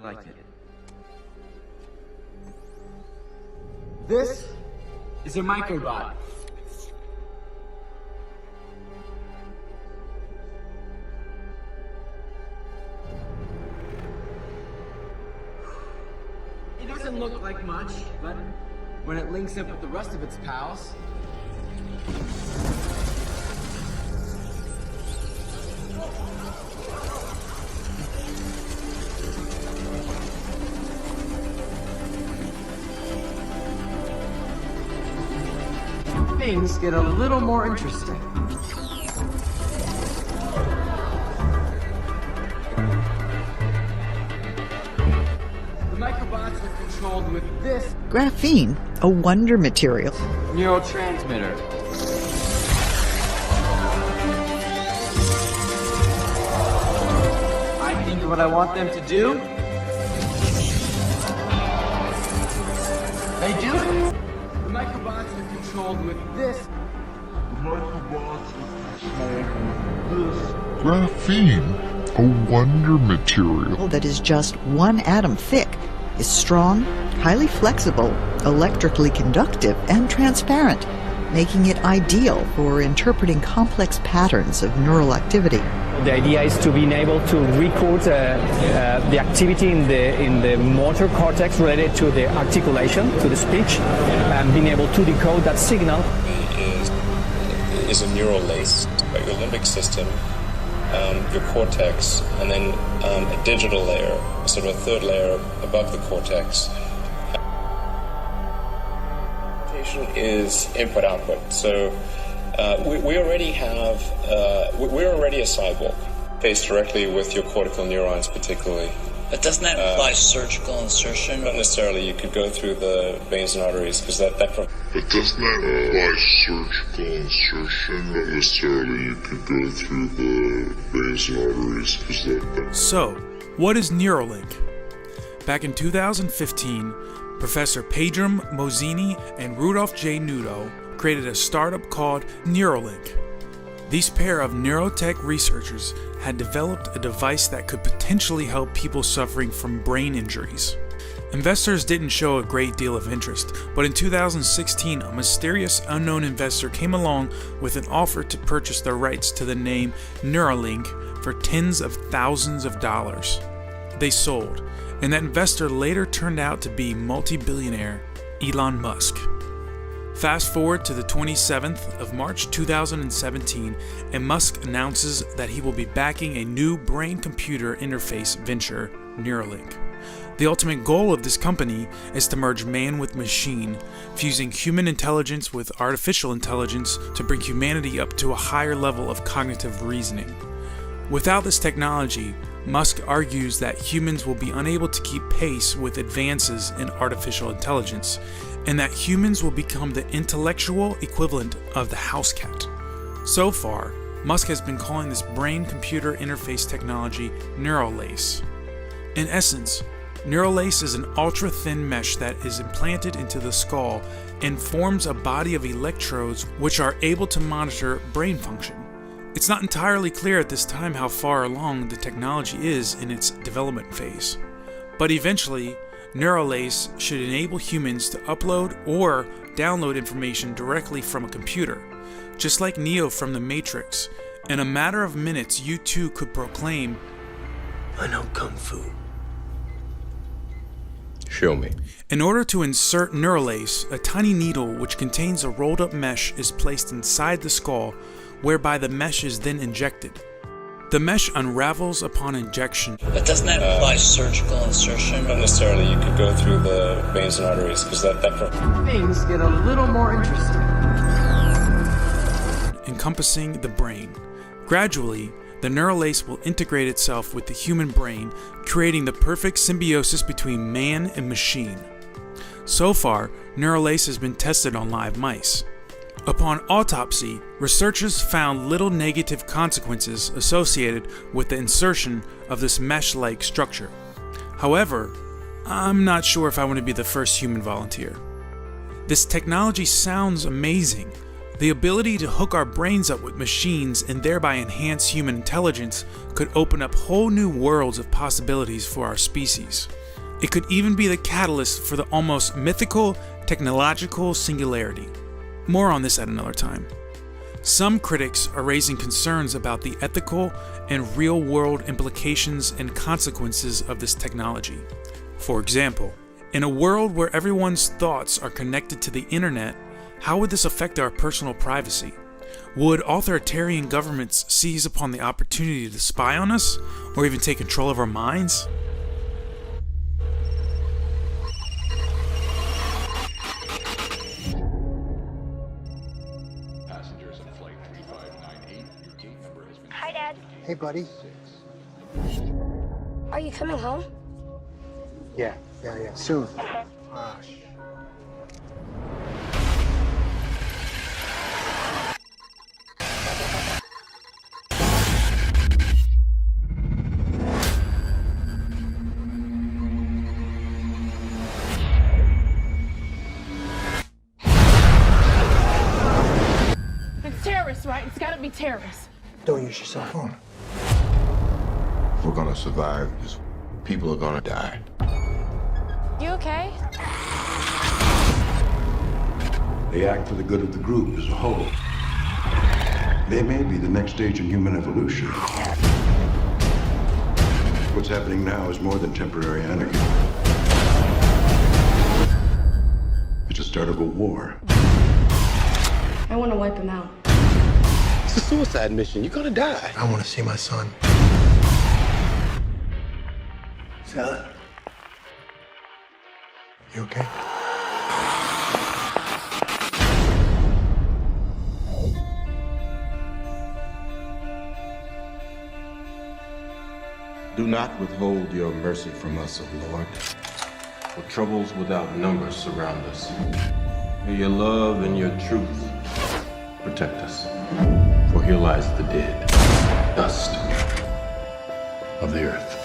like it. This is a Microbot. It doesn't look like much, but when it links up with the rest of its pals, things get a little more interesting. The Microbots are controlled with this Graphene, a wonder material. neurotransmitter. I think what I want them to do, they do it. The Microbots are controlled with this. Graphene, a wonder material. That is just 1 atom thick, is strong, highly flexible, electrically conductive, and transparent, making it ideal for interpreting complex patterns of neural activity. The idea is to be able to record the activity in the motor cortex related to the articulation, to the speech, and being able to decode that signal. Is a neural lace, your limbic system, your cortex, and then a digital layer, sort of a third layer above the cortex. Is input-output. So we already have, we're already a cyborg, faced directly with your cortical neurons particularly. But doesn't that imply surgical insertion? Not necessarily. You could go through the veins and arteries, because that But doesn't that imply surgical insertion? Not necessarily. You could go through the veins and arteries, because that... So, what is Neuralink? Back in 2015, Professor Pedram Mozzini and Rudolph J. Nudo created a startup called Neuralink. These pair of neurotech researchers had developed a device that could potentially help people suffering from brain injuries. Investors didn't show a great deal of interest, but in 2016, a mysterious unknown investor came along with an offer to purchase the rights to the name Neuralink for tens of thousands of dollars. They sold, and that investor later turned out to be multi-billionaire Elon Musk. Fast forward to the 27th of March 2017, and Musk announces that he will be backing a new brain-computer interface venture, Neuralink. The ultimate goal of this company is to merge man with machine, fusing human intelligence with artificial intelligence to bring humanity up to a higher level of cognitive reasoning. Without this technology, Musk argues that humans will be unable to keep pace with advances in artificial intelligence, and that humans will become the intellectual equivalent of the house cat. So far, Musk has been calling this brain-computer interface technology Neuralace. In essence, Neuralace is an ultra-thin mesh that is implanted into the skull and forms a body of electrodes which are able to monitor brain function. It's not entirely clear at this time how far along the technology is in its development phase, but eventually, Neuralace should enable humans to upload or download information directly from a computer. Just like Neo from the Matrix, in a matter of minutes you too could proclaim, "I know Kung Fu." Show me. In order to insert Neuralace, a tiny needle which contains a rolled up mesh is placed inside the skull, whereby the mesh is then injected. The mesh unravels upon injection. But doesn't that imply surgical insertion? Not necessarily. You could go through the veins and arteries, because that Things get a little more interesting. Encompassing the brain. Gradually, the Neuralace will integrate itself with the human brain, creating the perfect symbiosis between man and machine. So far, Neuralace has been tested on live mice. Upon autopsy, researchers found little negative consequences associated with the insertion of this mesh-like structure. However, I'm not sure if I want to be the first human volunteer. This technology sounds amazing, The ability to hook our brains up with machines and thereby enhance human intelligence could open up whole new worlds of possibilities for our species. It could even be the catalyst for the almost mythical technological singularity. More on this at another time. Some critics are raising concerns about the ethical and real-world implications and consequences of this technology. For example, in a world where everyone's thoughts are connected to the internet, how would this affect our personal privacy? Would authoritarian governments seize upon the opportunity to spy on us, or even take control of our minds? Hi, Dad. Hey, buddy. Are you coming home? Yeah, soon. Gosh. It's terrorists, right? It's gotta be terrorists. Don't use your cell phone. We're gonna survive this. People are gonna die. You okay? They act for the good of the group as a whole. They may be the next stage in human evolution. What's happening now is more than temporary anarchy. It's the start of a war. I want to wipe him out. It's a suicide mission. You're gonna die. I want to see my son. Son? You okay? Do not withhold your mercy from us, O Lord, for troubles without number surround us. May your love and your truth protect us, for here lies the dead, dust of the earth.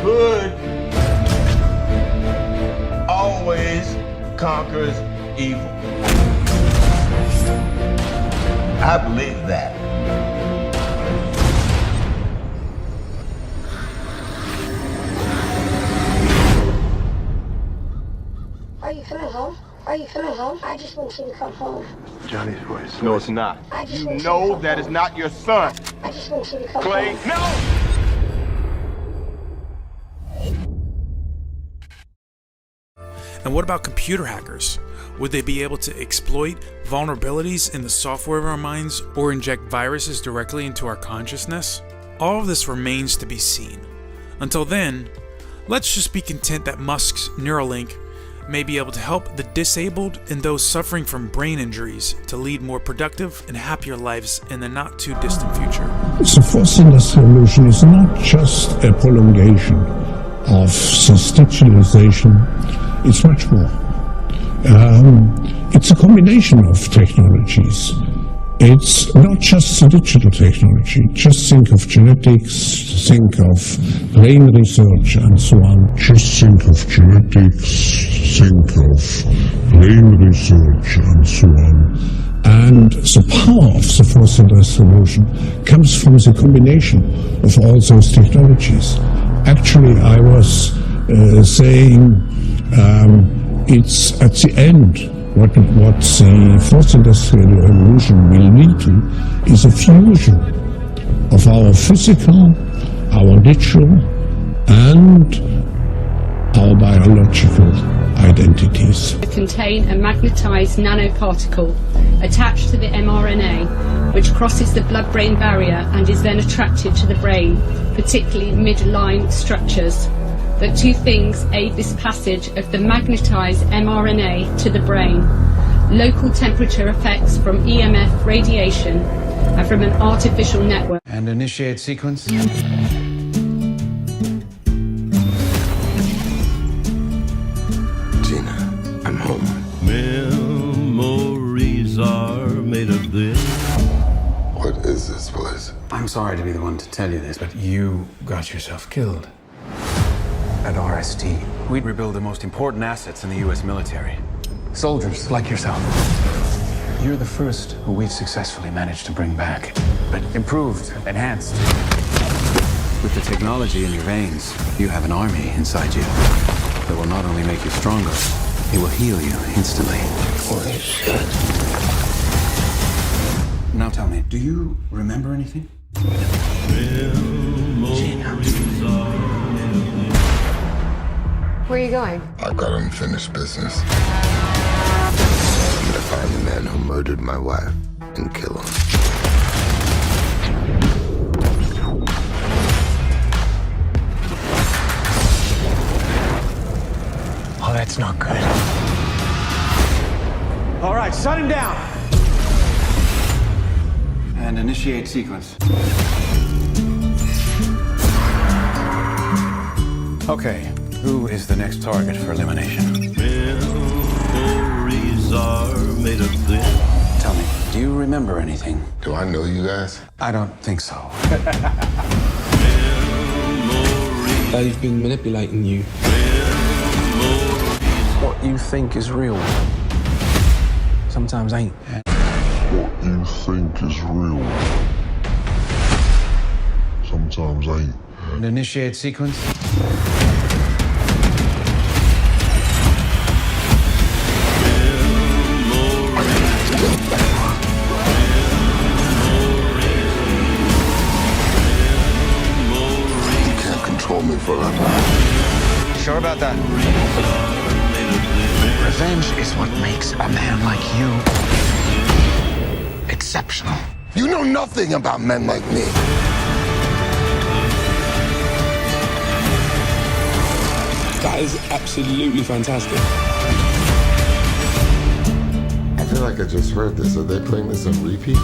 Good always conquers evil. I believe that. Are you coming home? Are you coming home? I just want you to come home. Johnny's voice. No, it's not. I just You want know you to come that home. is not your son. I just want you to come Clay, home. no! And what about computer hackers? Would they be able to exploit vulnerabilities in the software of our minds or inject viruses directly into our consciousness? All of this remains to be seen. Until then, let's just be content that Musk's Neuralink may be able to help the disabled and those suffering from brain injuries to lead more productive and happier lives in the not too distant future. The fourth industrial revolution is not just a prolongation of this digitalization, it's much more. It's a combination of technologies. It's not just the digital technology. Just think of genetics, think of brain research and so on. Just think of genetics, think of brain research, and so on. And the power of the fourth industrial revolution comes from the combination of all those technologies. Actually, I was saying it's at the end what the fourth industrial revolution will lead to is a fusion of our physical, our digital, and our biological identities. They contain a magnetized nanoparticle attached to the mRNA, which crosses the blood-brain barrier and is then attracted to the brain, particularly midline structures. The two things aid this passage of the magnetized mRNA to the brain. Local temperature effects from EMF radiation and from an artificial network. And initiate sequence. Gina, I'm home. Memories are made of this. What is this place? I'm sorry to be the one to tell you this, but you got yourself killed. At RST, we rebuild the most important assets in the U.S. military. Soldiers like yourself. You're the first who we've successfully managed to bring back, but improved, enhanced. With the technology in your veins, you have an army inside you that will not only make you stronger, it will heal you instantly. Holy shit. Now tell me, do you remember anything? Where are you going? I've got unfinished business. I'm gonna find the man who murdered my wife and kill him. Oh, that's not good. All right, shut him down. And initiate sequence. Okay, who is the next target for elimination? Memories are made of this. Tell me, do you remember anything? Do I know you guys? I don't think so. They've been manipulating you. What you think is real sometimes ain't. What you think is real sometimes ain't. And initiate sequence. You can't control me forever. Sure about that? Revenge is what makes a man like you exceptional. You know nothing about men like me. That is absolutely fantastic. I feel like I just heard this. Are they playing this on repeat?